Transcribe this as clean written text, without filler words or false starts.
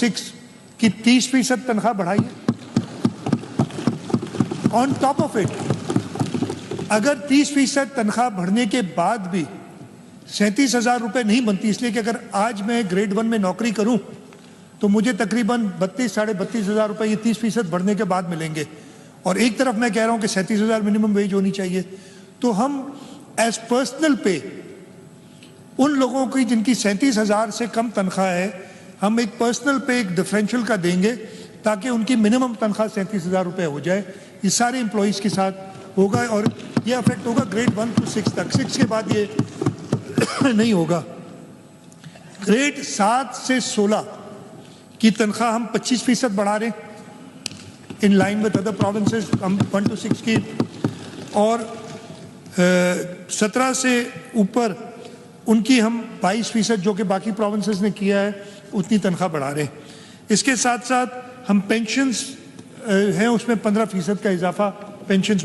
6 की 30% तनख्वाह बढ़ाइए। ऑन टॉप ऑफ इट, अगर 30% तनख्वाह बढ़ने के बाद भी 37,000 रुपये नहीं बनती, इसलिए कि अगर आज मैं ग्रेड 1 में नौकरी करूं तो मुझे तकरीबन 32 साढ़े 32,000 रुपये ये 30% बढ़ने के बाद मिलेंगे, और एक तरफ मैं कह रहा हूं कि 37,000 मिनिमम वेज होनी चाहिए, तो हम एज पर्सनल पे उन लोगों की जिनकी 37,000 से कम तनख्वाह है, हम एक पर्सनल पे एक डिफरेंशियल का देंगे ताकि उनकी मिनिमम तनख्वाह 37,000 रुपये हो जाए। ये सारे एम्प्लॉइज के साथ होगा और ये अफेक्ट होगा ग्रेड 1 to 6 तक। 6 के बाद ये नहीं होगा। ग्रेड 7 से 16 की तनख्वाह हम 25% बढ़ा रहे हैं in line with other provinces. हम 1 to 6 की, और 17 से ऊपर उनकी हम 22% जो कि बाकी प्रोविंसेस ने किया है उतनी तनख्वाह बढ़ा रहे हैं। इसके साथ साथ हम पेंशन्स हैं उसमें 15% का इजाफा पेंशन